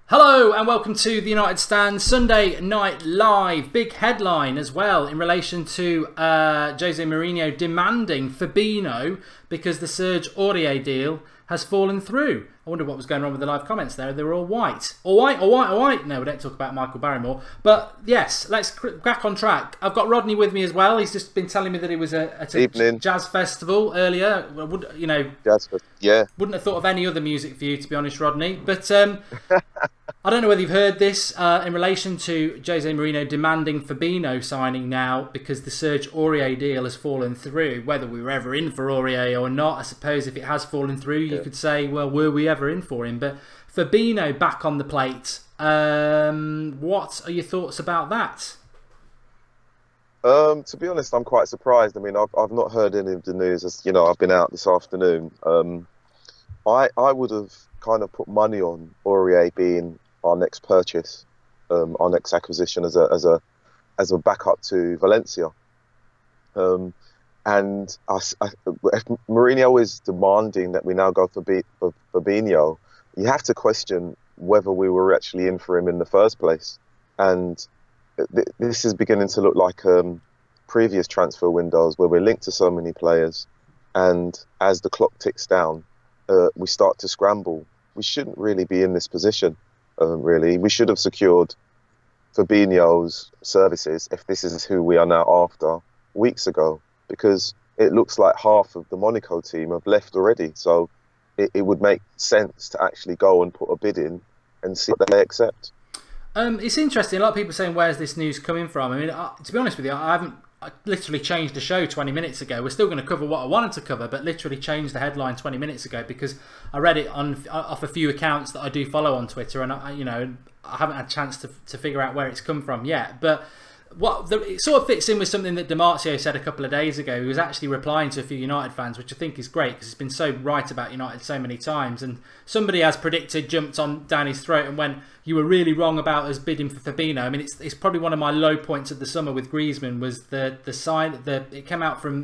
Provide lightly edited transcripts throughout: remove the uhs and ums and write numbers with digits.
Hello and welcome to the United Stand Sunday Night Live. Big headline as well in relation to Jose Mourinho demanding Fabinho because the Serge Aurier deal has fallen through. I wonder what was going on with the live comments there. They were all white. All white, all white, all white. No, we don't talk about Michael Barrymore. But yes, let's back on track. I've got Rodney with me as well. He's just been telling me that he was at a jazz festival earlier. Jazz festival, yeah. Wouldn't have thought of any other music for you, to be honest, Rodney. But I don't know whether you've heard this in relation to Jose Mourinho demanding Fabinho signing now because the Serge Aurier deal has fallen through. Whether we were ever in for Aurier or not, I suppose if it has fallen through, you could say, well, were we ever in for him? But Fabinho back on the plate. What are your thoughts about that? To be honest, I'm quite surprised. I mean, I've not heard any of the news. As you know, I've been out this afternoon. I would have kind of put money on Aurier being our next purchase, our next acquisition as a backup to Valencia. And Mourinho is demanding that we now go for Fabinho. You have to question whether we were actually in for him in the first place. And this is beginning to look like previous transfer windows where we're linked to so many players. And as the clock ticks down, we start to scramble. We shouldn't really be in this position, really. We should have secured Fabinho's services, if this is who we are now after, weeks ago, because it looks like half of the Monaco team have left already. So it would make sense to actually go and put a bid in and see what they accept. It's interesting. A lot of people are saying, where's this news coming from? I mean, to be honest with you, I literally changed the show 20 minutes ago. We're still going to cover what I wanted to cover, but literally changed the headline 20 minutes ago because I read it off a few accounts that I do follow on Twitter, and I haven't had a chance to figure out where it's come from yet. But it sort of fits in with something that Di Marzio said a couple of days ago. He was actually replying to a few United fans, which I think is great because he's been so right about United so many times. And somebody, as predicted, jumped down his throat and went, "You were really wrong about us bidding for Fabinho." I mean, it's probably one of my low points of the summer with Griezmann was the sign. It came out from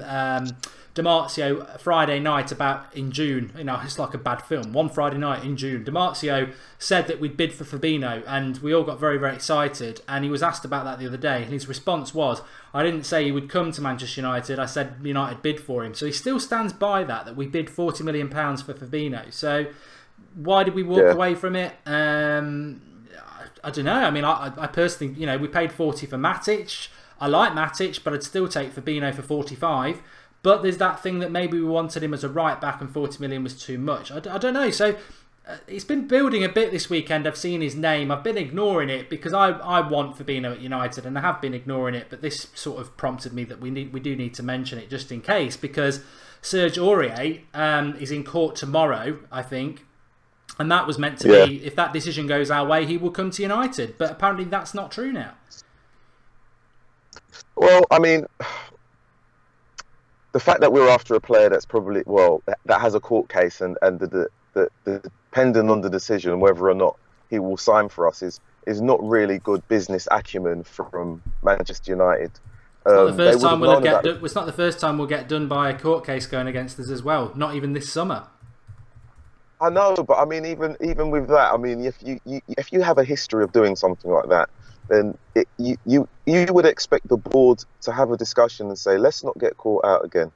Di Marzio Friday night about in June. It's like a bad film. One Friday night in June, Di Marzio said that we'd bid for Fabinho, and we all got very, very excited. And he was asked about that the other day, and his response was, "I didn't say he would come to Manchester United. I said United bid for him." So he still stands by that we bid £40 million for Fabinho. So why did we walk away from it? I don't know. I mean, I personally, we paid 40 for Matic. I like Matic, but I'd still take Fabinho for 45. But there's that thing that maybe we wanted him as a right back and 40 million was too much. I don't know. So it's been building a bit this weekend. I've seen his name. I've been ignoring it because I want Fabinho at United, and I have been ignoring it. But this sort of prompted me that we do need to mention it just in case, because Serge Aurier is in court tomorrow, I think. And that was meant to be, if that decision goes our way, he will come to United. But apparently that's not true now. Well, I mean, the fact that we're after a player that's probably, that has a court case and depending on the decision whether or not he will sign for us is not really good business acumen from Manchester United. It's not the first time we'll get done by a court case going against us as well. Not even this summer. I know, but I mean, even with that, I mean, if you have a history of doing something like that, then you would expect the board to have a discussion and say, let's not get caught out again.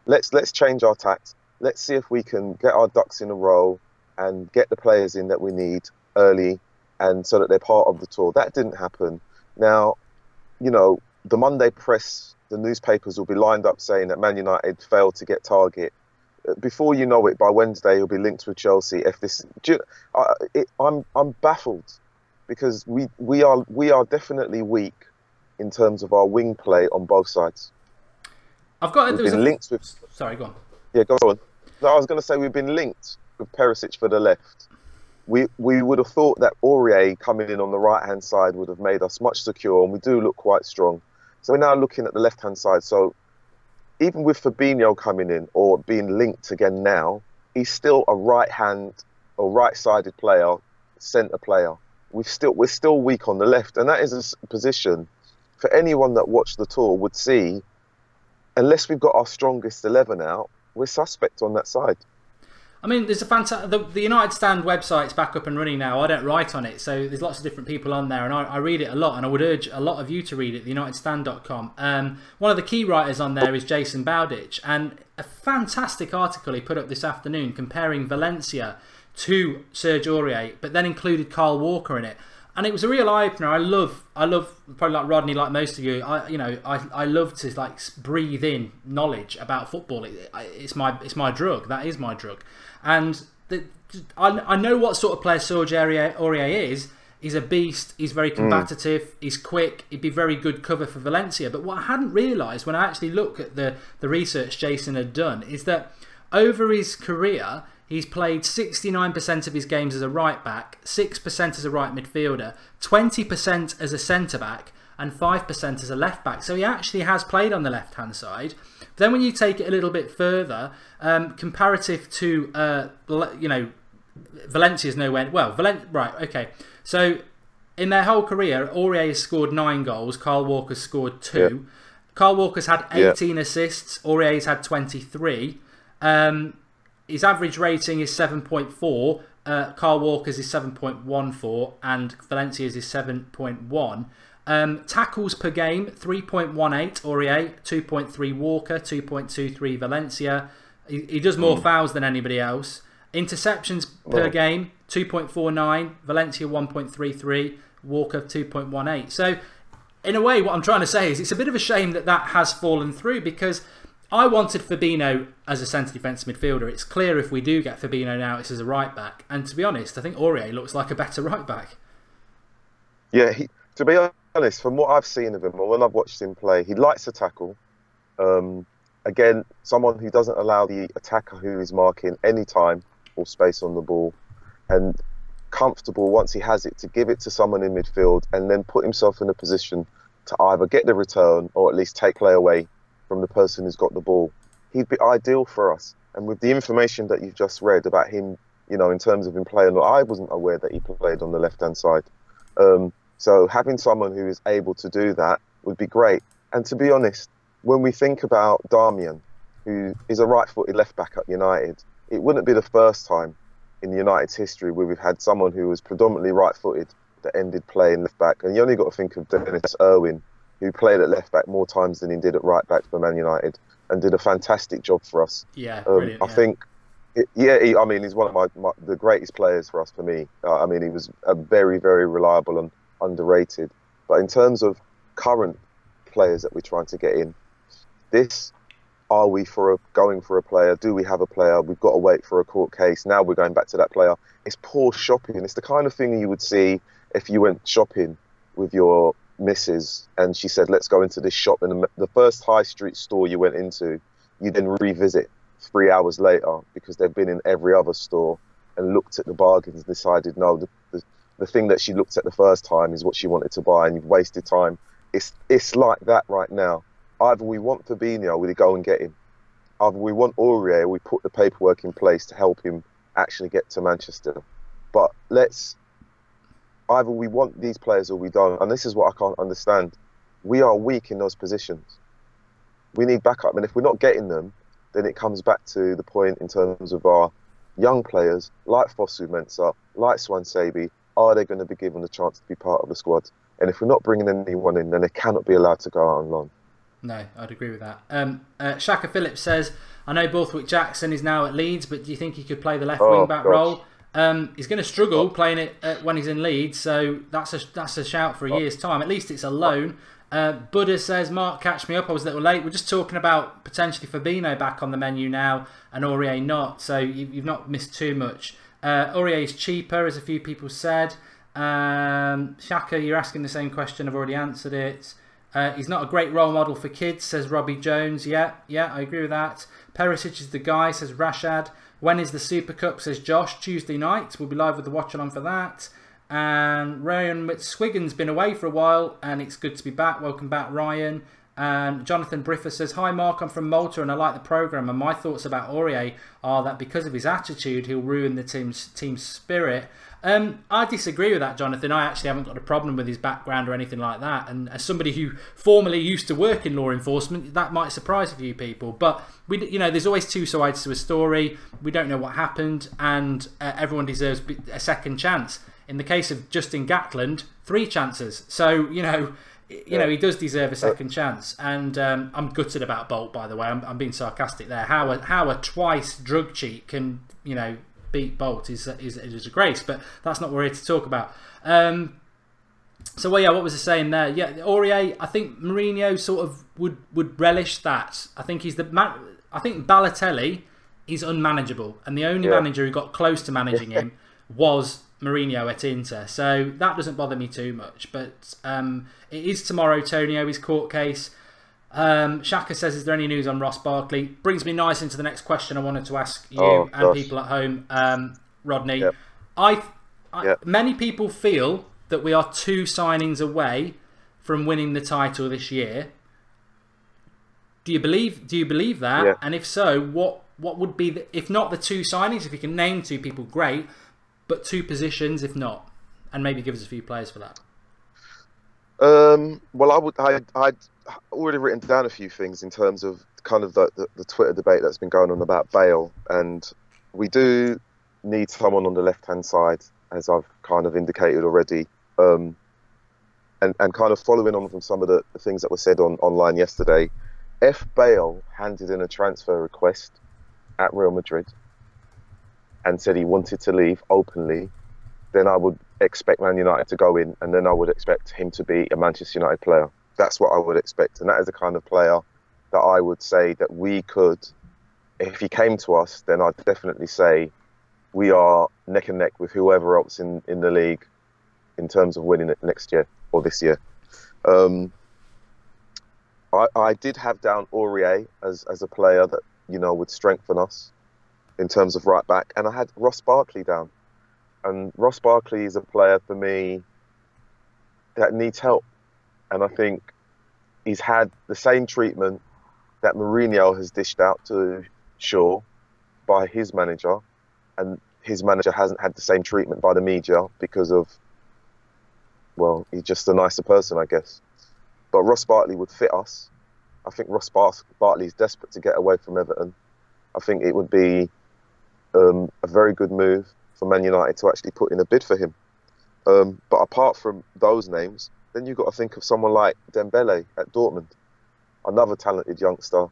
Let's change our tact. Let's see if we can get our ducks in a row and get the players in that we need early, and so that they're part of the tour. That didn't happen. Now, the Monday press, the newspapers will be lined up saying that Man United failed to get target. Before you know it, by Wednesday, he'll be linked with Chelsea. I'm baffled because we are definitely weak in terms of our wing play on both sides. We've been linked with. Sorry, go on. Yeah, go on. No, I was going to say we've been linked with Perisic for the left. We would have thought that Aurier coming in on the right hand side would have made us much secure, and we do look quite strong. So we're now looking at the left hand side. So even with Fabinho coming in or being linked again now, he's still a right-hand or right-sided player, centre player. We're still weak on the left, and that is a position for anyone that watched the tour would see. Unless we've got our strongest 11 out, we're suspect on that side. I mean, there's a fantastic. The United Stand website's back up and running now. I don't write on it, so there's lots of different people on there, and I read it a lot. And I would urge a lot of you to read it. TheUnitedStand.com. One of the key writers on there is Jason Bowditch, and a fantastic article he put up this afternoon comparing Valencia to Serge Aurier, but then included Kyle Walker in it. And it was a real eye opener. I love probably like Rodney, like most of you. I love to like breathe in knowledge about football. It's my drug. That is my drug. And I know what sort of player Serge Aurier is. He's a beast. He's very combative. He's quick. He'd be very good cover for Valencia. But what I hadn't realised when I actually looked at the research Jason had done is that over his career, he's played 69% of his games as a right back, 6% as a right midfielder, 20% as a centre back, and 5% as a left back. So he actually has played on the left hand side. Then when you take it a little bit further, comparative to Valencia's nowhere. Well, right, okay. So in their whole career, Aurier has scored 9 goals. Kyle Walker's scored 2. Yeah. Kyle Walker's had 18 assists. Aurier's had 23. His average rating is 7.4. Kyle Walker's is 7.14, and Valencia's is 7.1. Tackles per game, 3.18 Aurier, 2.3 Walker, 2.23 Valencia. He does more fouls than anybody else. Interceptions per game, 2.49. Valencia 1.33. Walker 2.18. So, in a way, what I'm trying to say is it's a bit of a shame that has fallen through, because I wanted Fabinho as a centre defence midfielder. It's clear if we do get Fabinho now, it's as a right back. And to be honest, I think Aurier looks like a better right back. Yeah, to be honest, from what I've seen of him, or when I've watched him play, he likes to tackle. Again, someone who doesn't allow the attacker who is marking any time or space on the ball, and comfortable once he has it to give it to someone in midfield and then put himself in a position to either get the return or at least take play away from the person who's got the ball. He'd be ideal for us. And with the information that you've just read about him, in terms of him playing, I wasn't aware that he played on the left-hand side. So having someone who is able to do that would be great. And to be honest, when we think about Darmian, who is a right-footed left-back at United, it wouldn't be the first time in United's history where we've had someone who was predominantly right-footed that ended playing left-back. And you only got to think of Dennis Irwin, who played at left-back more times than he did at right-back for Man United, and did a fantastic job for us. Yeah, brilliant. I think, he's one of the greatest players for us, for me. He was a very, very reliable and underrated. But in terms of current players that we're trying to get in, are we going for a player? Do we have a player? We've got to wait for a court case. Now we're going back to that player. It's poor shopping. It's the kind of thing you would see if you went shopping with your missus and she said, let's go into this shop. And the first high street store you went into, you then revisit 3 hours later because they've been in every other store and looked at the bargains and decided, no, the thing that she looked at the first time is what she wanted to buy, and you've wasted time. It's like that right now. Either we want Fabinho, we go and get him. Either we want Aurier, we put the paperwork in place to help him actually get to Manchester. But either we want these players or we don't. And this is what I can't understand. We are weak in those positions. We need backup. And if we're not getting them, then it comes back to the point in terms of our young players, like Fosu Mensah, like Swansebi, are they going to be given the chance to be part of the squad? And if we're not bringing anyone in, then they cannot be allowed to go out on loan. No, I'd agree with that. Shaka Phillips says, I know Borthwick Jackson is now at Leeds, but do you think he could play the left wing back role? He's going to struggle playing it when he's in Leeds, so that's a shout for a year's time. At least it's a loan. Buddha says, Mark, catch me up. I was a little late. We're just talking about potentially Fabinho back on the menu now and Aurier not, so you've not missed too much. Aurier is cheaper, as a few people said. Shaka, you're asking the same question. I've already answered it. He's not a great role model for kids, says Robbie Jones. Yeah, I agree with that. Perisic is the guy, says Rashad. When is the Super Cup, says Josh. Tuesday night. We'll be live with the watch along for that. And Ryan Swiggan's been away for a while, and it's good to be back. Welcome back, Ryan. And Jonathan Briffa says, hi Mark, I'm from Malta and I like the programme, and my thoughts about Aurier are that because of his attitude he'll ruin the team's spirit. I disagree with that, Jonathan. I actually haven't got a problem with his background or anything like that. And as somebody who formerly used to work in law enforcement, that might surprise a few people. But there's always two sides to a story. We don't know what happened, and everyone deserves a second chance. In the case of Justin Gatland, 3 chances. So he does deserve a second chance. And I'm gutted about Bolt, by the way. I'm being sarcastic there. How a twice drug cheat can beat Bolt is a grace, but that's not what we're here to talk about. So what was I saying there? Yeah, Aurier. I think Mourinho sort of would relish that. I think I think Balotelli is unmanageable, and the only manager who got close to managing him was Mourinho at Inter. So that doesn't bother me too much. But it is tomorrow, Tonio, his court case. Shaka says, is there any news on Ross Barkley? Brings me nice into the next question I wanted to ask you and people at home, Rodney. Many people feel that we are 2 signings away from winning the title this year. Do you believe that? Yeah. And if so, what would be if not the 2 signings? If you can name 2 people, great. But 2 positions, if not, and maybe give us a few players for that. Well, I'd already written down a few things in terms of kind of the Twitter debate that's been going on about Bale, and we do need someone on the left-hand side, as I've kind of indicated already, and kind of following on from some of the things that were said online yesterday. If Bale handed in a transfer request at Real Madrid and said he wanted to leave openly, then I would expect Man United to go in, and then I would expect him to be a Manchester United player. That's what I would expect, and that is the kind of player that I would say that we could, if he came to us, then I'd definitely say we are neck and neck with whoever else in the league in terms of winning it next year or this year. I did have down Aurier as a player that would strengthen us in terms of right back, and I had Ross Barkley down. And Ross Barkley is a player for me that needs help. And I think he's had the same treatment that Mourinho has dished out to Shaw by his manager. And his manager hasn't had the same treatment by the media because of, well, he's just a nicer person, I guess. But Ross Barkley would fit us. I think Ross Barkley is desperate to get away from Everton. I think it would be a very good move for Man United to actually put in a bid for him. But apart from those names, then you've got to think of someone like Dembele at Dortmund, another talented youngster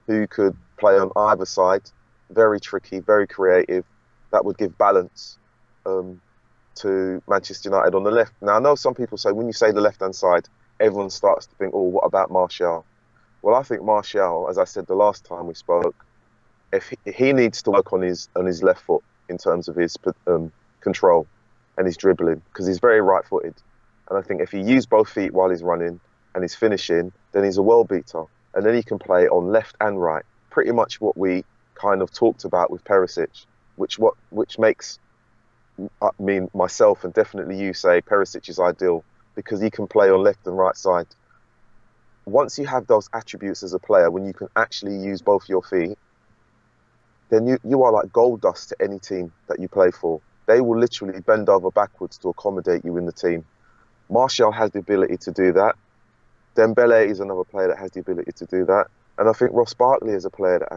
who could play on either side, very tricky, very creative. That would give balance to Manchester United on the left. Now, I know some people say when you say the left-hand side, everyone starts to think, oh, what about Martial? Well, I think Martial, as I said the last time we spoke, if he needs to work on his left foot in terms of his control and his dribbling, because he's very right-footed. And I think if he used both feet while he's running and he's finishing, then he's a world beater. And then he can play on left and right. Pretty much what we kind of talked about with Perisic, which makes myself and definitely you say Perisic is ideal because he can play on left and right side. Once you have those attributes as a player, when you can actually use both your feet, then you are like gold dust to any team that you play for. They will literally bend over backwards to accommodate you in the team. Martial has the ability to do that. Dembele is another player that has the ability to do that. And I think Ross Barkley is a player that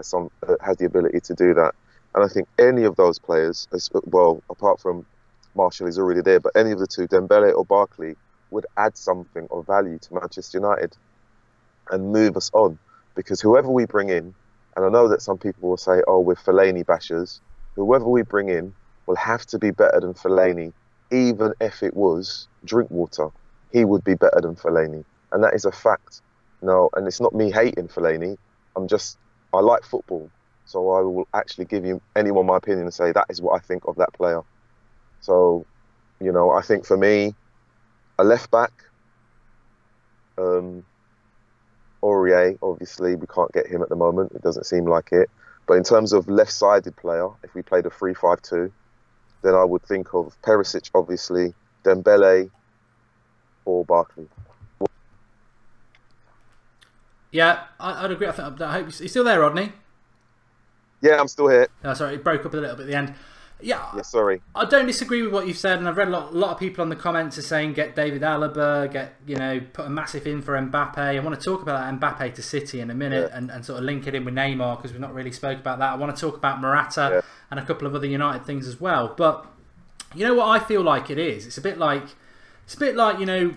has the ability to do that. And I think any of those players, as well, apart from Martial is already there, but any of the two, Dembele or Barkley, would add something of value to Manchester United and move us on. Because whoever we bring in, and I know that some people will say, oh, we're Fellaini bashers. Whoever we bring in will have to be better than Fellaini, even if it was Drinkwater. He would be better than Fellaini. And that is a fact. No, and it's not me hating Fellaini. I like football. So I will actually give anyone my opinion and say that is what I think of that player. So, I think for me, a left back, Aurier, obviously, we can't get him at the moment. It doesn't seem like it. But in terms of left-sided player, if we played a 3-5-2, then I would think of Perisic, obviously, Dembele, or Barkley. Yeah, I'd agree. I hope you're still there, Rodney. Yeah, I'm still here. Oh, sorry, it broke up a little bit at the end. Yeah, sorry. I don't disagree with what you've said, and I've read a lot of people on the comments are saying get David Alaba, put a massive in for Mbappe. I want to talk about that Mbappe to City in a minute, and sort of link it in with Neymar, because we've not really spoke about that. I want to talk about Morata and a couple of other United things as well. But you know what I feel like it is? It's a bit like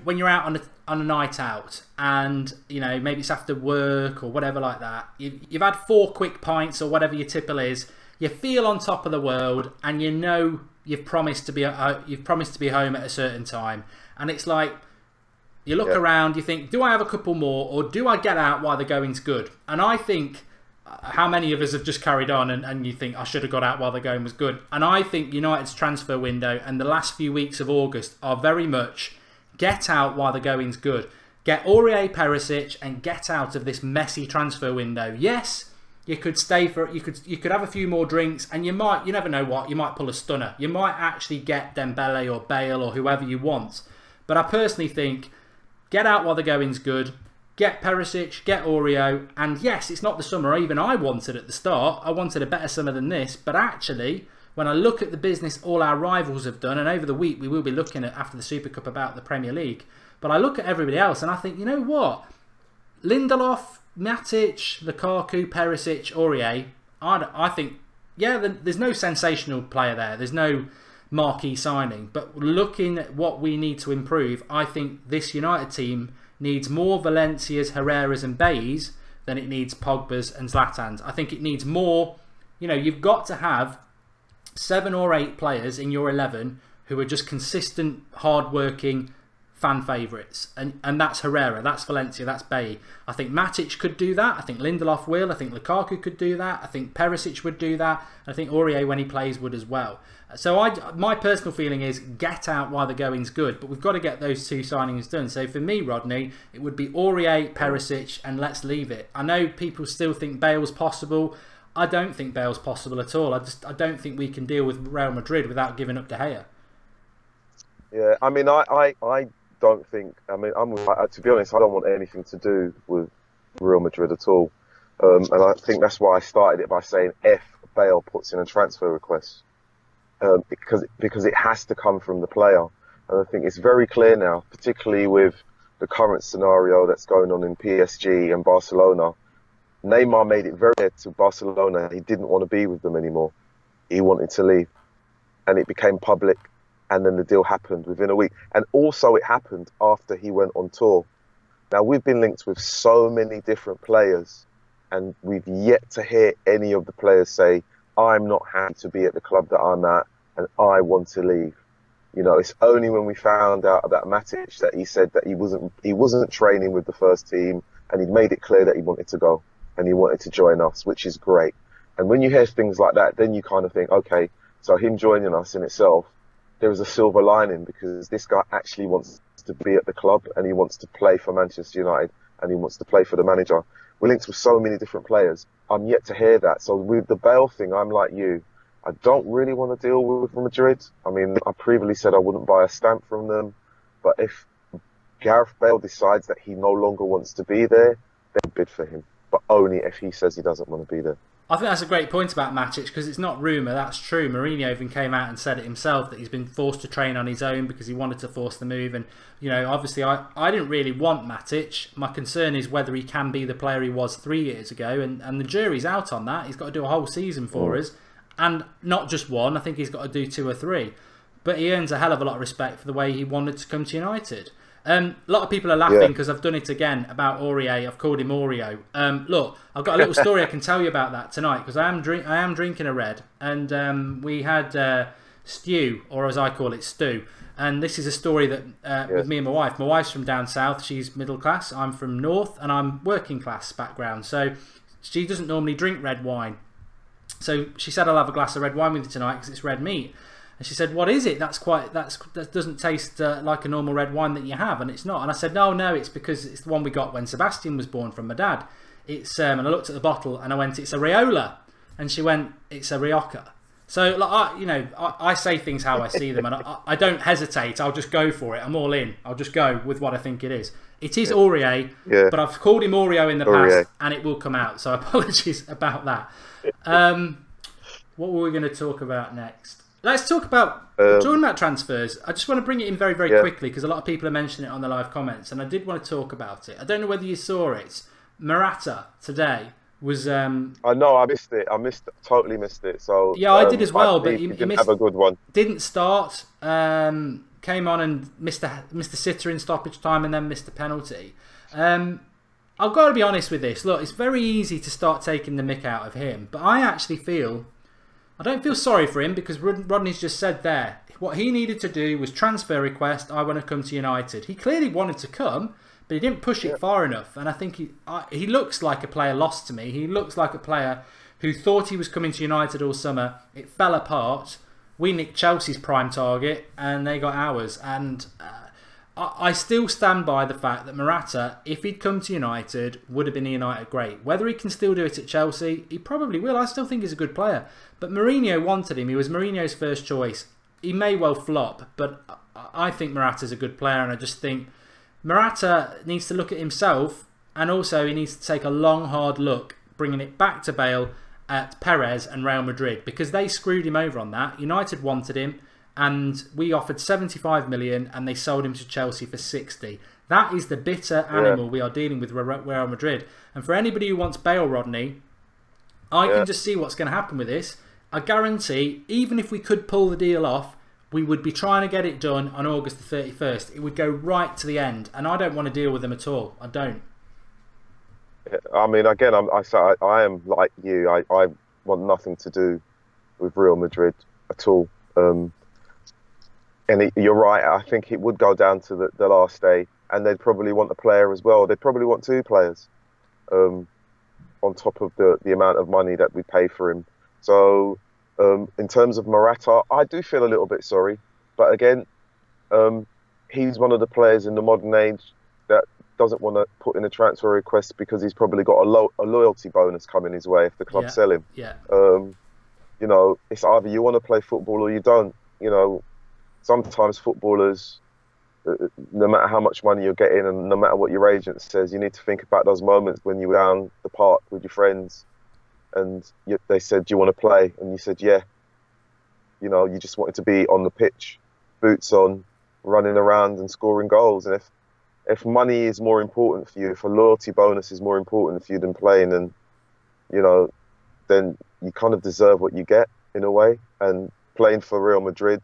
when you're out on a night out, and maybe it's after work or whatever like that. You've had 4 quick pints or whatever your tipple is. You feel on top of the world, and you've promised to be home at a certain time, and it's like you look around, you think, do I have a couple more, or do I get out while the going's good? And I think how many of us have just carried on, and you think I should have got out while the going was good? And I think United's transfer window and the last few weeks of August are very much get out while the going's good. Get Aurier, Perisic, and get out of this messy transfer window. Yes. You could stay for you could have a few more drinks, and you never know what, you might pull a stunner. You might actually get Dembele or Bale or whoever you want. But I personally think get out while the going's good. Get Perisic, get Aurier, and yes, it's not the summer even I wanted at the start. I wanted a better summer than this, but actually, when I look at the business all our rivals have done, and over the week we will be looking at after the Super Cup about the Premier League, but I look at everybody else and I think, you know what, Lindelof, Matic, Lukaku, Perisic, Aurier, I think, there's no sensational player there. There's no marquee signing. But looking at what we need to improve, I think this United team needs more Valencias, Herreras and Bays than it needs Pogba's and Zlatan's. I think it needs more. You've got to have 7 or 8 players in your 11 who are just consistent, hard-working fan favourites, and that's Herrera, that's Valencia, that's Bay. I think Matic could do that. I think Lindelof will. I think Lukaku could do that. I think Perisic would do that. I think Aurier, when he plays, would as well. So my personal feeling is get out while the going's good, but we've got to get those 2 signings done. So for me, Rodney, it would be Aurier, Perisic, and let's leave it. I know people still think Bale's possible. I don't think Bale's possible at all. I don't think we can deal with Real Madrid without giving up De Gea. Yeah, I mean, I don't think. I mean, to be honest, I don't want anything to do with Real Madrid at all, and I think that's why I started it by saying if Bale puts in a transfer request, because it has to come from the player, and I think it's very clear now, particularly with the current scenario that's going on in PSG and Barcelona. Neymar made it very clear to Barcelona he didn't want to be with them anymore. He wanted to leave, and it became public. And then the deal happened within a week. And also it happened after he went on tour. Now, we've been linked with so many different players, and we've yet to hear any of the players say, I'm not happy to be at the club that I'm at, and I want to leave. It's only when we found out about Matic that he said that he wasn't training with the first team, and he'd made it clear that he wanted to go, and he wanted to join us, which is great. And when you hear things like that, then you kind of think, okay, so him joining us in itself, there is a silver lining, because this guy actually wants to be at the club, and he wants to play for Manchester United, and he wants to play for the manager. We're linked with so many different players. I'm yet to hear that. So with the Bale thing, I'm like you. I don't really want to deal with Madrid. I mean, I previously said I wouldn't buy a stamp from them, but if Gareth Bale decides that he no longer wants to be there, they'll bid for him, but only if he says he doesn't want to be there. I think that's a great point about Matic, because it's not rumour, that's true. Mourinho even came out and said it himself, that he's been forced to train on his own because he wanted to force the move. And, obviously I didn't really want Matic. My concern is whether he can be the player he was 3 years ago, and the jury's out on that. He's got to do a whole season for us, and not just one. I think he's got to do 2 or 3. But he earns a hell of a lot of respect for the way he wanted to come to United. A lot of people are laughing because I've done it again about Aurier. I've called him Oreo. Look, I've got a little story I can tell you about that tonight, because I am drinking a red, and we had stew, or as I call it, stew. And this is a story that with me and my wife. My wife's from down south. She's middle class. I'm from north, and I'm working class background. So she doesn't normally drink red wine. So she said, I'll have a glass of red wine with you tonight because it's red meat. And she said, what is it? That doesn't taste like a normal red wine that you have. And it's not. And I said, no, it's because it's the one we got when Sebastian was born from my dad. It's and I looked at the bottle and I went, it's a Rioja. And she went, it's a Rioja. So I say things how I see them, and I don't hesitate. I'll just go for it. I'm all in. I'll just go with what I think it is. It is Aurier, but I've called him Oreo in the past, and it will come out. So apologies about that. What were we going to talk about next? Let's talk about talking about transfers. I just want to bring it in very, very quickly because a lot of people are mentioning it on the live comments, and I did want to talk about it. I don't know whether you saw it. Morata today was. I know I missed it. Totally missed it. So yeah, I did as well. But he didn't missed, have a good one. Didn't start. Came on and missed the sitter in stoppage time, and then missed the penalty. I've got to be honest with this. Look, it's very easy to start taking the mick out of him, but I actually I don't feel sorry for him because Rodney's just said there what he needed to do was transfer request. I want to come to United. He clearly wanted to come, but he didn't push it far enough. And I think he looks like a player lost to me. He looks like a player who thought he was coming to United all summer. It fell apart. We nicked Chelsea's prime target, and they got ours. And I still stand by the fact that Morata, if he'd come to United, would have been a United great. Whether he can still do it at Chelsea, he probably will. I still think he's a good player. But Mourinho wanted him. He was Mourinho's first choice. He may well flop, but I think Morata's a good player, and I just think Morata needs to look at himself, and also he needs to take a long, hard look, bringing it back to Bale at Perez and Real Madrid, because they screwed him over on that. United wanted him, and we offered 75 million, and they sold him to Chelsea for 60. That is the bitter animal we are dealing with Real Madrid. And for anybody who wants Bale, Rodney, I can just see what's going to happen with this. I guarantee, even if we could pull the deal off, we would be trying to get it done on August the 31st. It would go right to the end, and I don't want to deal with them at all. I don't. I mean, again, I am like you. I want nothing to do with Real Madrid at all. And you're right. I think it would go down to the last day, and they'd probably want a player as well. They'd probably want two players on top of the amount of money that we pay for him. So in terms of Morata, I do feel a little bit sorry. But again, he's one of the players in the modern age that doesn't want to put in a transfer request because he's probably got a loyalty bonus coming his way if the club sell him. Yeah. You know, it's either you want to play football or you don't. You know, sometimes footballers, no matter how much money you're getting and no matter what your agent says, you need to think about those moments when you were down the park with your friends and they said, do you want to play? And you said, yeah. You know, you just wanted to be on the pitch, boots on, running around and scoring goals. And if money is more important for you, if a loyalty bonus is more important for you than playing, then, you know, then you kind of deserve what you get in a way. And playing for Real Madrid,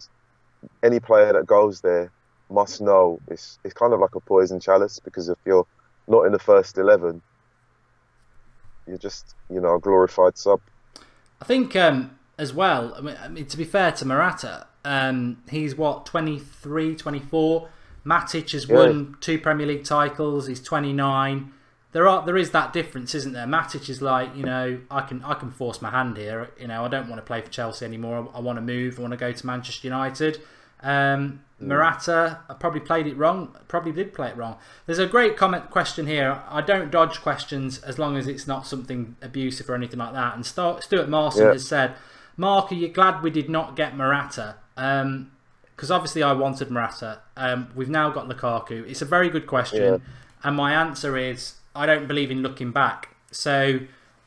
any player that goes there must know it's kind of like a poison chalice, because if you're not in the first 11, you're just, you know, a glorified sub. I think as well, I mean, to be fair to Morata, he's what, 23, 24. Matic has won 2 Premier League titles. He's 29. There is that difference, isn't there? Matic is like, you know, I can force my hand here. You know, I don't want to play for Chelsea anymore. I want to move. I want to go to Manchester United. Morata, I probably played it wrong. Probably did play it wrong. There's a great question here. I don't dodge questions as long as it's not something abusive or anything like that. And Stuart Marson has said, Mark, are you glad we did not get Morata? Because obviously I wanted Morata. We've now got Lukaku. It's a very good question. And my answer is, I don't believe in looking back. So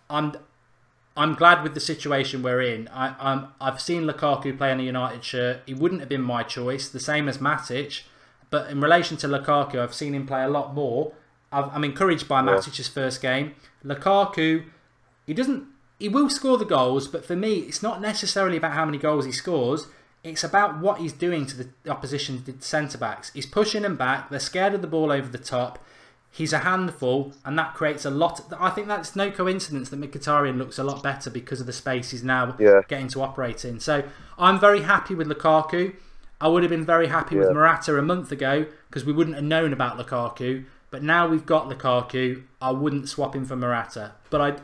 I'm glad with the situation we're in. I've seen Lukaku play in a United shirt. He wouldn't have been my choice, the same as Matic. But in relation to Lukaku, I've seen him play a lot more. I'm encouraged by Matic's first game. Lukaku, he will score the goals, but for me, it's not necessarily about how many goals he scores. It's about what he's doing to the opposition centre-backs. He's pushing them back. They're scared of the ball over the top. He's a handful, and that creates a lot. I think that's no coincidence that Mkhitaryan looks a lot better because of the space he's now getting to operate in. So I'm very happy with Lukaku. I would have been very happy with Morata a month ago because we wouldn't have known about Lukaku. But now we've got Lukaku, I wouldn't swap him for Morata. But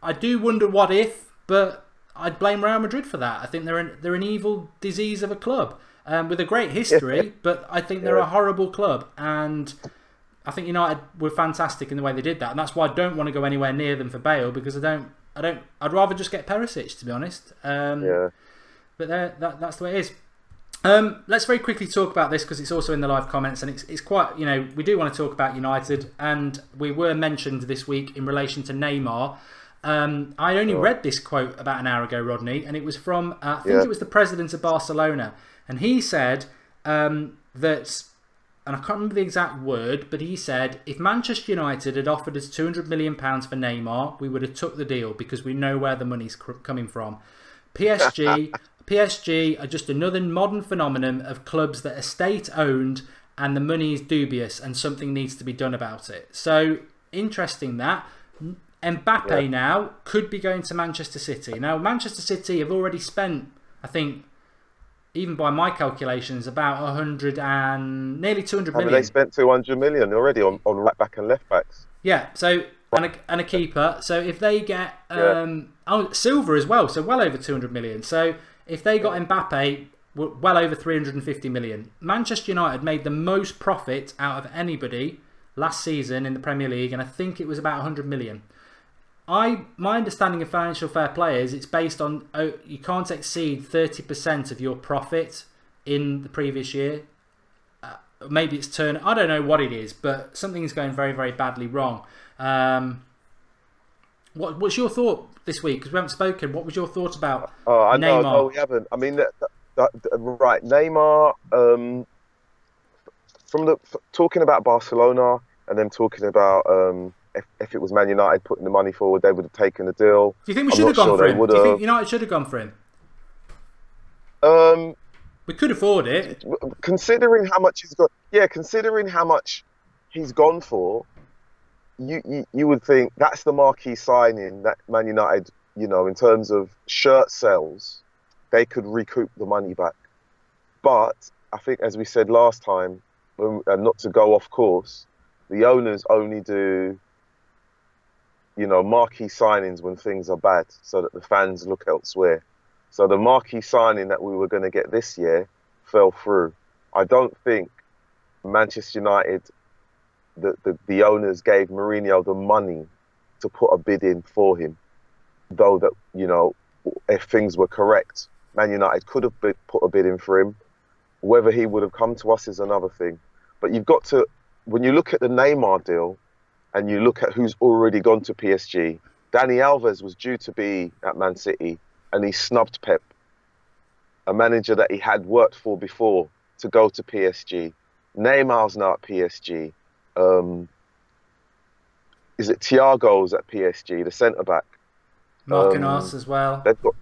I do wonder what if, but I'd blame Real Madrid for that. I think they're an evil disease of a club with a great history, but I think they're a horrible club. And I think United were fantastic in the way they did that, and that's why I don't want to go anywhere near them for Bale, because I'd rather just get Perisic, to be honest. But that's the way it is. Let's very quickly talk about this because it's also in the live comments, and it's quite, you know, we do want to talk about United, and we were mentioned this week in relation to Neymar. I only read this quote about an hour ago, Rodney, and it was from, I think it was the president of Barcelona. And he said that, and I can't remember the exact word, but he said, if Manchester United had offered us £200 million for Neymar, we would have took the deal because we know where the money's coming from. PSG are just another modern phenomenon of clubs that are state-owned and the money is dubious and something needs to be done about it. So, interesting that. Mbappe now could be going to Manchester City. Now, Manchester City have already spent, I think, even by my calculations, about 100 and nearly 200 million. They spent 200 million already on right back and left backs. Yeah, so and a keeper. So if they get Silva as well, so well over 200 million. So if they got Mbappe, well over 350 million. Manchester United made the most profit out of anybody last season in the Premier League, and I think it was about 100 million. My understanding of financial fair play is it's based on you can't exceed 30% of your profit in the previous year. Maybe it's I don't know what it is, but something's going very, very badly wrong. What's your thought this week? Because we haven't spoken. What was your thought about Neymar? No, we haven't. I mean, right, Neymar. Talking about Barcelona and then talking about if it was Man United putting the money forward, they would have taken the deal. Do you think we should have gone for him? Do you think United should have gone for him? We could afford it. Considering how much he's got, considering how much he's gone for, you would think that's the marquee signing that Man United, in terms of shirt sales, they could recoup the money back. But I think, as we said last time, and not to go off course, the owners only do, marquee signings when things are bad so that the fans look elsewhere. So the marquee signing that we were going to get this year fell through. I don't think Manchester United, the owners gave Mourinho the money to put a bid in for him. Though that, if things were correct, Man United could have put a bid in for him. Whether he would have come to us is another thing. But you've got to, when you look at the Neymar deal and you look at who's already gone to PSG, Dani Alves was due to be at Man City and he snubbed Pep, a manager that he had worked for before, to go to PSG. Neymar's now at PSG. Is it Thiago's at PSG, the centre-back? Marquinhos as well. They've got,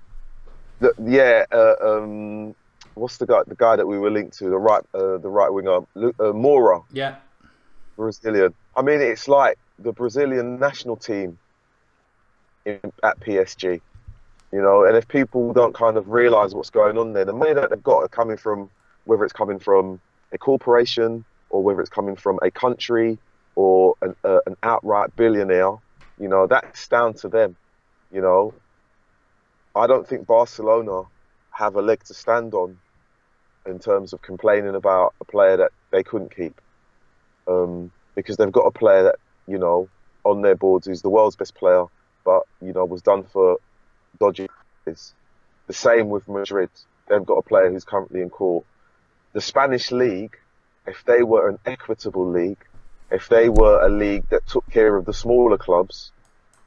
what's the guy that we were linked to, the right winger, Moura. Yeah. Brazilian. I mean, it's like the Brazilian national team at PSG, and if people don't kind of realise what's going on there, the money that they've got are coming from, whether it's coming from a corporation or whether it's coming from a country or an outright billionaire, that's down to them. I don't think Barcelona have a leg to stand on in terms of complaining about a player that they couldn't keep, because they've got a player that, on their boards who's the world's best player, but, was done for dodgy. The same with Madrid. They've got a player who's currently in court. The Spanish league, if they were an equitable league, if they were a league that took care of the smaller clubs,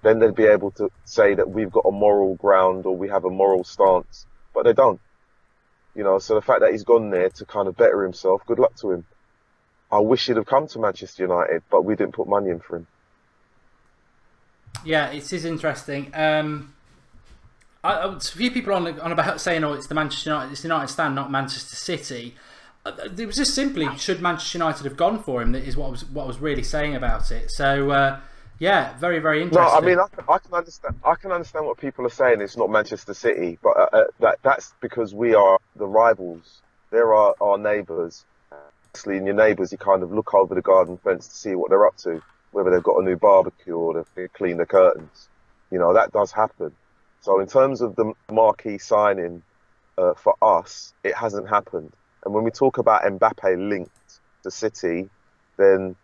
then they'd be able to say that we've got a moral ground or we have a moral stance. But they don't. So the fact that he's gone there to kind of better himself, good luck to him. I wish he'd have come to Manchester United, but we didn't put money in for him. Yeah, it is interesting. A few people on about saying, it's the United stand, not Manchester City. It was just simply, should Manchester United have gone for him? That is what I was really saying about it. So very, very interesting. No, I mean, I can understand. I can understand what people are saying. It's not Manchester City, but that's because we are the rivals. They're our neighbours. Obviously, in your neighbours, you kind of look over the garden fence to see what they're up to, whether they've got a new barbecue or they've cleaned the curtains. That does happen. So in terms of the marquee signing for us, it hasn't happened. And when we talk about Mbappe linked to City, then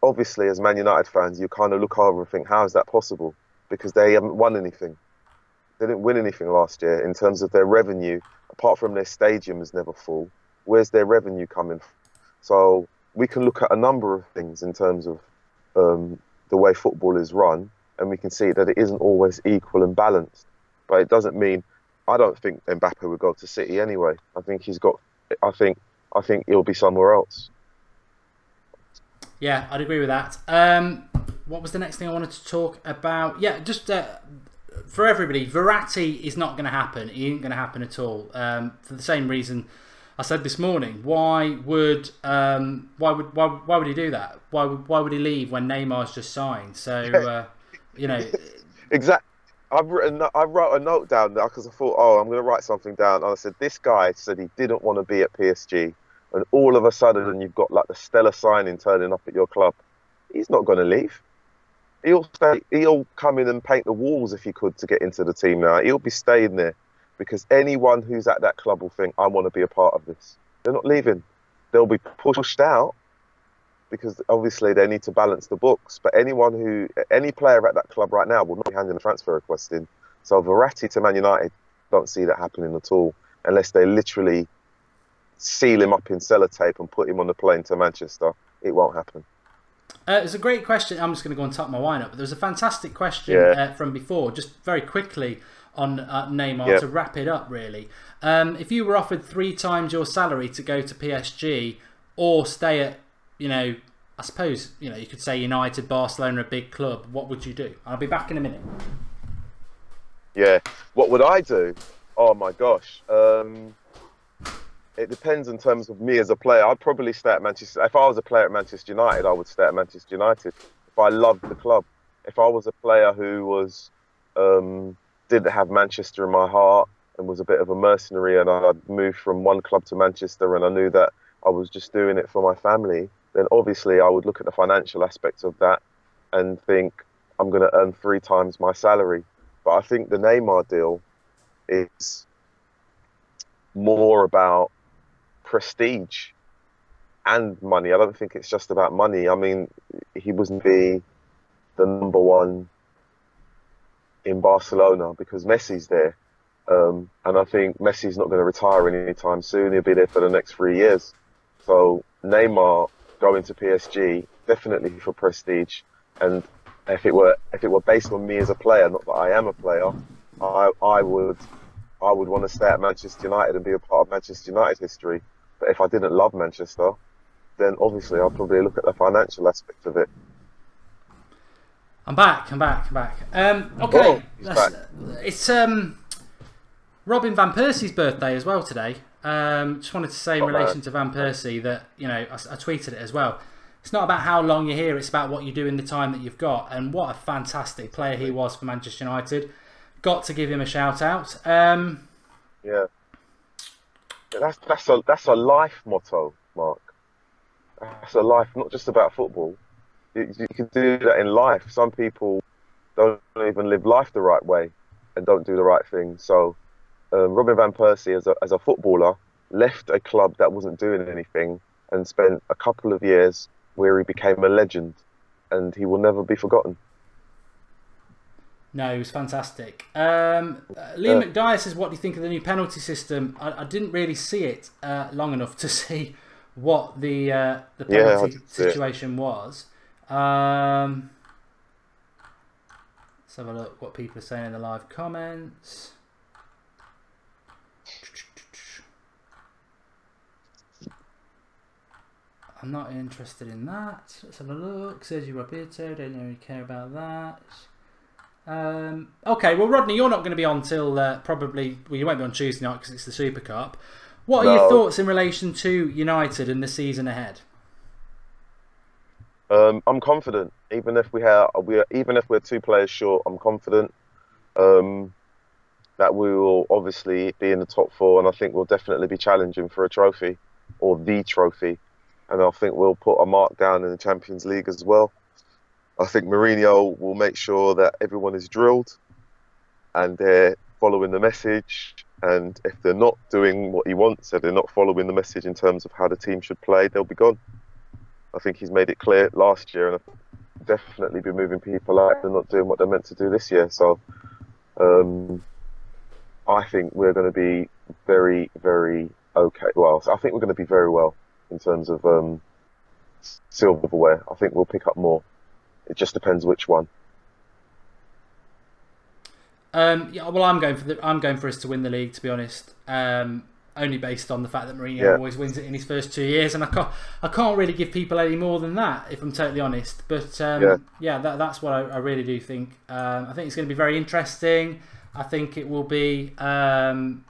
obviously as Man United fans, you kind of look over and think, how is that possible? Because they haven't won anything. They didn't win anything last year in terms of their revenue. Apart from their stadium is never full, where's their revenue coming from? So we can look at a number of things in terms of the way football is run. and we can see that it isn't always equal and balanced. But it doesn't mean I don't think Mbappe would go to City anyway. I think he's got. I think he'll be somewhere else. Yeah, I'd agree with that. What was the next thing I wanted to talk about? Yeah, just for everybody, Verratti is not going to happen. He ain't going to happen at all. For the same reason I said this morning. Why would he do that? Why would he leave when Neymar's just signed? So you know, Exactly. I wrote a note down there because I thought, oh, I'm going to write something down. And I said, this guy said he didn't want to be at PSG, and all of a sudden you've got like the stellar signing turning up at your club. He's not going to leave. He'll stay. He'll come in and paint the walls if he could to get into the team now. He'll be staying there because anyone who's at that club will think, I want to be a part of this. They're not leaving. They'll be pushed out because obviously they need to balance the books. But any player at that club right now will not be handing a transfer request in. So Verratti to Man United, don't see that happening at all unless they literally seal him up in sellotape and put him on the plane to Manchester. It won't happen. It's a great question. I'm just going to go and top my wine up. But there was a fantastic question from before, just very quickly on Neymar to wrap it up, really. If you were offered 3 times your salary to go to PSG or stay at, I suppose, you could say United, Barcelona, a big club, what would you do? I'll be back in a minute. Yeah. What would I do? Oh, my gosh. It depends in terms of me as a player. I'd probably stay at Manchester. If I was a player at Manchester United, I would stay at Manchester United. If I loved the club. If I was a player who was didn't have Manchester in my heart and was a bit of a mercenary, and I'd moved from one club to Manchester and I knew that I was just doing it for my family, then obviously I would look at the financial aspects of that and think I'm going to earn 3 times my salary. But I think the Neymar deal is more about prestige and money. I don't think it's just about money. I mean, he wasn't the number one in Barcelona because Messi's there. And I think Messi's not going to retire anytime soon. He'll be there for the next 3 years. So Neymar going to PSG, definitely for prestige. And if it were based on me as a player, not that I am a player, I would want to stay at Manchester United and be a part of Manchester United history. But if I didn't love Manchester, then obviously I'd probably look at the financial aspect of it. I'm back. Okay, Oh, back. It's Robin van Persie's birthday as well today. Just wanted to say in relation to Van Persie that, I tweeted it as well. It's not about how long you're here, it's about what you do in the time that you've got. And what a fantastic player he was for Manchester United. Got to give him a shout out. Yeah. That's a life motto, Mark. That's a life, not just about football. You can do that in life. Some people don't even live life the right way and don't do the right thing. So Robin van Persie, as a footballer, left a club that wasn't doing anything and spent a couple of years where he became a legend, and he will never be forgotten. No, he was fantastic. Liam McDyer says, what do you think of the new penalty system? I didn't really see it long enough to see what the penalty situation was. Let's have a look what people are saying in the live comments. I'm not interested in that. Let's have a look. Sergio Roberto, don't really care about that. Okay, well, Rodney, you're not going to be on till probably... Well, you won't be on Tuesday night because it's the Super Cup. What are your thoughts in relation to United and the season ahead? I'm confident. Even if we're 2 players short, I'm confident that we will obviously be in the top 4, and I think we'll definitely be challenging for a trophy, or the trophy. And I think we'll put a mark down in the Champions League as well. I think Mourinho will make sure that everyone is drilled and they're following the message. And if they're not doing what he wants, if they're not following the message in terms of how the team should play, they'll be gone. I think he's made it clear last year, and I've definitely been moving people out and not doing what they're meant to do this year. So I think we're going to be very, very okay. Well, I think we're going to be very well in terms of silverware. I think we'll pick up more. It just depends which one. Yeah, well, I'm going for us to win the league, to be honest. Only based on the fact that Mourinho always wins it in his first 2 years, and I can't really give people any more than that, if I'm totally honest. But that's what I really do think. I think it's going to be very interesting. I think it will be. I'm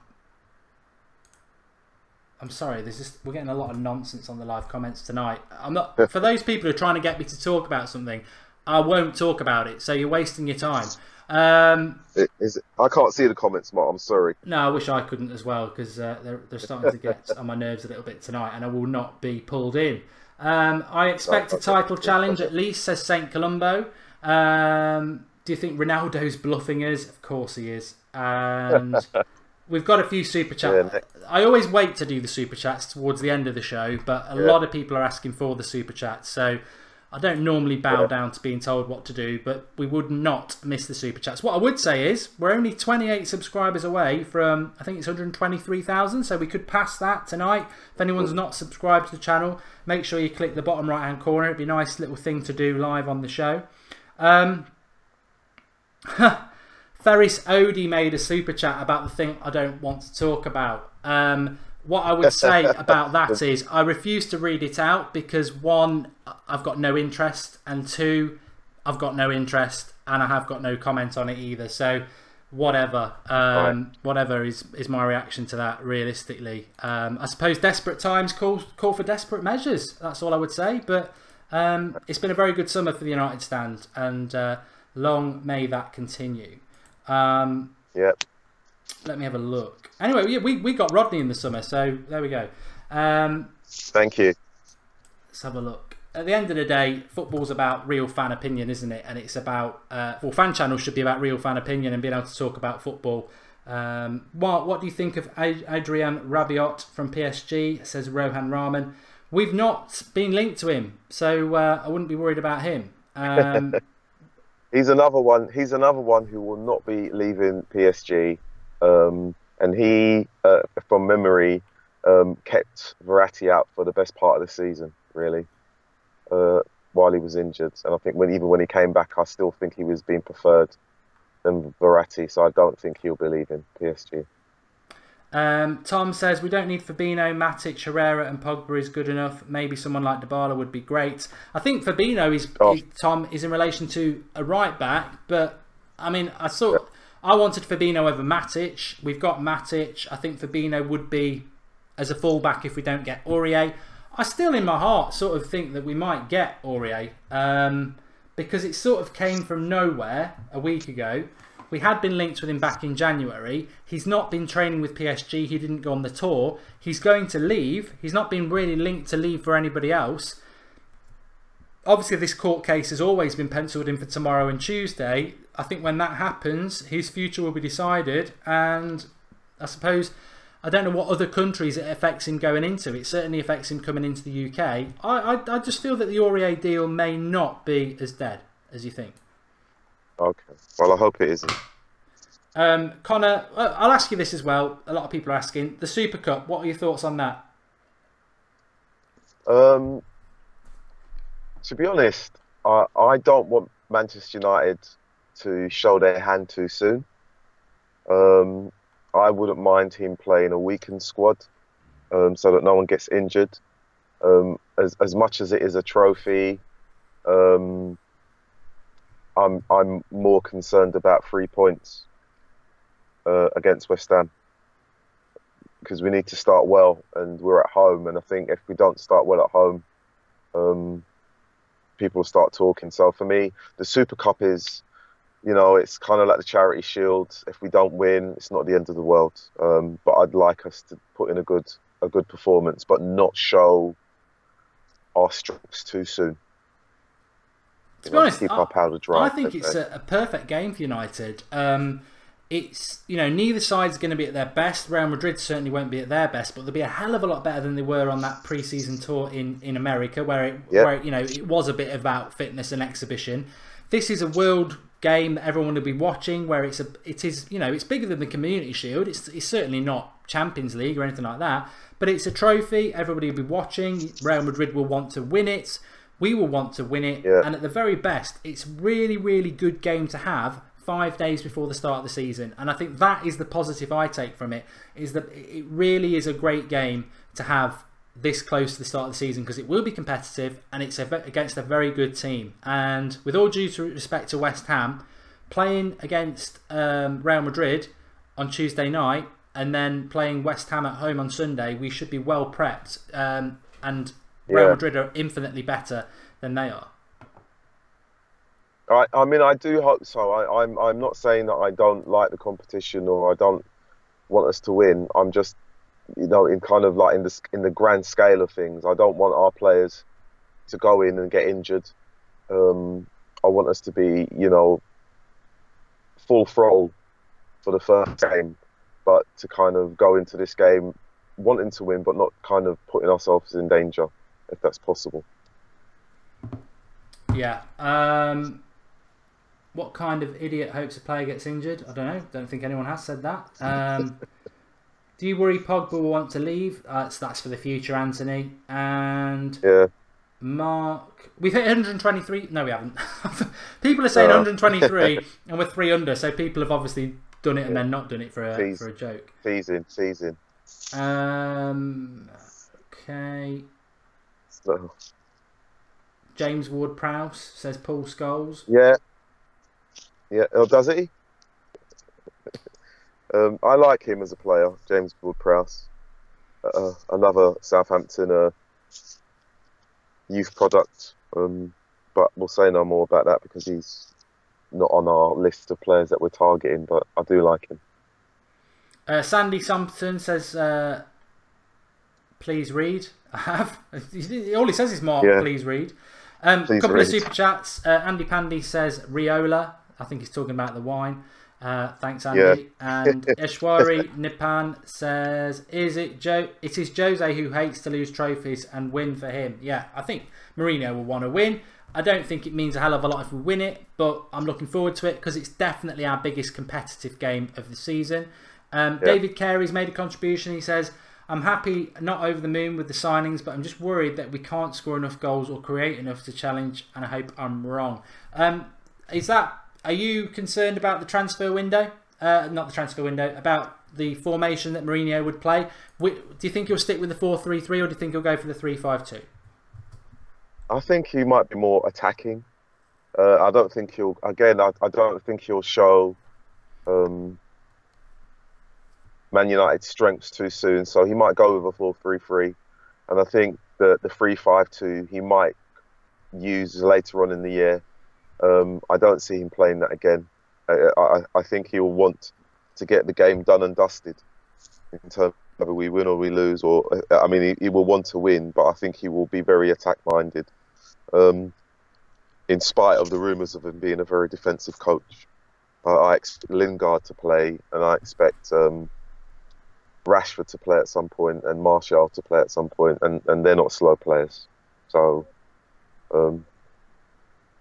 sorry, we're getting a lot of nonsense on the live comments tonight. I'm not for those people who are trying to get me to talk about something. I won't talk about it, so you're wasting your time. I can't see the comments, Mark. I'm sorry. No, I wish I couldn't as well, because they're starting to get on my nerves a little bit tonight, and I will not be pulled in. I expect a title challenge at least, says Saint Colombo. Do you think Ronaldo's bluffing us? Of course he is. And we've got a few super chats. Yeah, I always wait to do the super chats towards the end of the show, but a lot of people are asking for the super chats, so I don't normally bow down to being told what to do, but we would not miss the super chats. What I would say is we're only 28 subscribers away from, I think it's 123,000, so we could pass that tonight. If anyone's not subscribed to the channel, make sure you click the bottom right hand corner. It'd be a nice little thing to do live on the show. Ferris Odie made a super chat about the thing I don't want to talk about. What I would say about that is I refuse to read it out because, one, I've got no interest, and two, I've got no interest and I have got no comment on it either. So whatever, whatever is my reaction to that realistically. I suppose desperate times call for desperate measures. That's all I would say. But it's been a very good summer for the United stand, and long may that continue. Yep. Let me have a look. Anyway, we got Rodney in the summer, so there we go. Thank you. Let's have a look. At the end of the day, football's about real fan opinion, isn't it? And it's about well, fan channels should be about real fan opinion and being able to talk about football. What do you think of Adrien Rabiot from PSG? Says Rohan Rahman. We've not been linked to him, so I wouldn't be worried about him. He's another one. He's another one who will not be leaving PSG. And he, from memory, kept Verratti out for the best part of the season, really, while he was injured. And I think even when he came back, I still think he was being preferred than Verratti. So I don't think he'll be leaving PSG. Tom says we don't need Fabinho, Matic, Herrera and Pogba is good enough. Maybe someone like Dybala would be great. I think Fabinho is in relation to a right back, but I mean I wanted Fabinho over Matic. We've got Matic. I think Fabinho would be as a fullback if we don't get Aurier. I still in my heart sort of think that we might get Aurier because it sort of came from nowhere a week ago. We had been linked with him back in January. He's not been training with PSG. He didn't go on the tour. He's going to leave. He's not been really linked to leave for anybody else. Obviously, this court case has always been penciled in for tomorrow and Tuesday. I think when that happens, his future will be decided. And I suppose, I don't know what other countries it affects him going into. It certainly affects him coming into the UK. I just feel that the Aurier deal may not be as dead as you think. Okay. Well, I hope it isn't. Connor, I'll ask you this as well. A lot of people are asking. The Super Cup, what are your thoughts on that? To be honest, I don't want Manchester United to show their hand too soon. I wouldn't mind him playing a weakened squad so that no one gets injured. As much as it is a trophy, I'm more concerned about 3 points against West Ham because we need to start well, and we're at home. And I think if we don't start well at home, people will start talking. So for me, the Super Cup is, you know, it's kind of like the Charity Shield. If we don't win, it's not the end of the world. But I'd like us to put in a good performance, but not show our strengths too soon. To be honest, keep our powder dry. I think it's a perfect game for United. It's, you know, neither side's going to be at their best. Real Madrid certainly won't be at their best, but they'll be a hell of a lot better than they were on that pre-season tour in America, where you know, it was a bit about fitness and exhibition. This is a world game that everyone will be watching, where it is, you know, it's bigger than the Community Shield. It's certainly not Champions League or anything like that, but it's a trophy. Everybody will be watching. Real Madrid will want to win it. We will want to win it, and at the very best, it's really, really good game to have 5 days before the start of the season. And I think that is the positive I take from it, is that it really is a great game to have this close to the start of the season, because it will be competitive and it's against a very good team. And with all due respect to West Ham, playing against Real Madrid on Tuesday night and then playing West Ham at home on Sunday, we should be well prepped. And Real Madrid are infinitely better than they are. I mean, I do hope so. I'm not saying that I don't like the competition or I don't want us to win. I'm just, in kind of like in the grand scale of things, I don't want our players to go in and get injured. I want us to be, full throttle for the first game, but to kind of go into this game wanting to win, but not kind of putting ourselves in danger, if that's possible. Yeah. What kind of idiot hopes a player gets injured? I don't know. Don't think anyone has said that. Do you worry Pogba will want to leave? So that's for the future, Anthony. And Mark, we've hit 123. No, we haven't. People are saying 123, and we're 3 under. So people have obviously done it and then not done it for a joke. Teasing. Okay. So. James Ward-Prowse says Paul Scholes. Yeah. Oh, does he? I like him as a player, James Ward-Prowse. Another Southampton youth product. But we'll say no more about that because he's not on our list of players that we're targeting, but I do like him. Sandy Sumpton says, please read. I have. All he says is Mark, please read. A couple of super chats. Andy Pandy says Riola. I think he's talking about the wine. Thanks, Andy. And Eshwari Nipan says, it is Jose who hates to lose trophies and win for him. Yeah, I think Mourinho will want to win. I don't think it means a hell of a lot if we win it, but I'm looking forward to it because it's definitely our biggest competitive game of the season. David Carey's made a contribution. He says, I'm happy, not over the moon with the signings, but I'm just worried that we can't score enough goals or create enough to challenge, and I hope I'm wrong. Are you concerned about the transfer window? Not the transfer window, about the formation that Mourinho would play. Do you think he'll stick with the 4-3-3 or do you think he'll go for the 3-5-2? I think he might be more attacking. I don't think he'll. Again, I don't think he'll show Man United's strengths too soon. So he might go with a 4-3-3, and I think the 3-5-2 he might use later on in the year. I don't see him playing that again. I think he'll want to get the game done and dusted in terms of whether we win or we lose. Or I mean, he will want to win, but I think he will be very attack-minded. In spite of the rumours of him being a very defensive coach, I expect Lingard to play, and I expect Rashford to play at some point, and Martial to play at some point, and they're not slow players. So.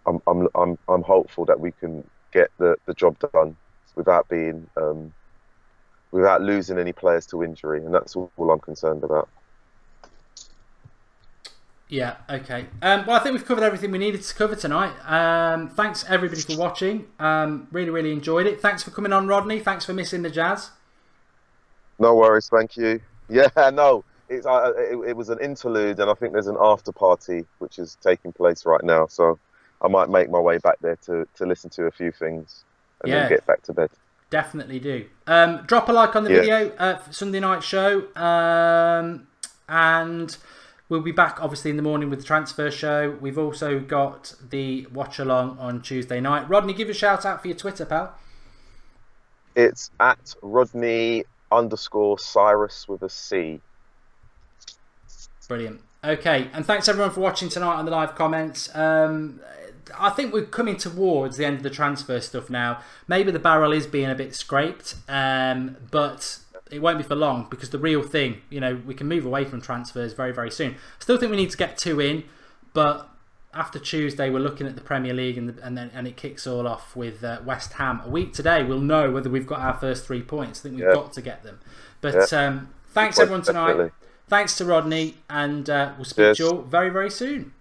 I'm hopeful that we can get the job done without being without losing any players to injury, and that's all I'm concerned about. Yeah, okay. Well, I think we've covered everything we needed to cover tonight. Thanks everybody for watching. Really enjoyed it. Thanks for coming on, Rodney. Thanks for missing the jazz. No worries, thank you. Yeah, no, it was an interlude, and I think there's an after party which is taking place right now. So. I might make my way back there to listen to a few things and then get back to bed. Definitely do. Drop a like on the video for Sunday night show. And we'll be back obviously in the morning with the transfer show. We've also got the watch along on Tuesday night. Rodney, give a shout out for your Twitter, pal. It's at Rodney_Cyrus with a C. Brilliant. Okay, and thanks everyone for watching tonight on the live comments. I think we're coming towards the end of the transfer stuff now. Maybe the barrel is being a bit scraped, but it won't be for long because the real thing, we can move away from transfers very soon. Still think we need to get 2 in, but after Tuesday we're looking at the Premier League and it kicks all off with West Ham. A week today we'll know whether we've got our first 3 points. I think we've got to get them. But thanks everyone tonight. Definitely. Thanks to Rodney, and we'll speak to you all very soon.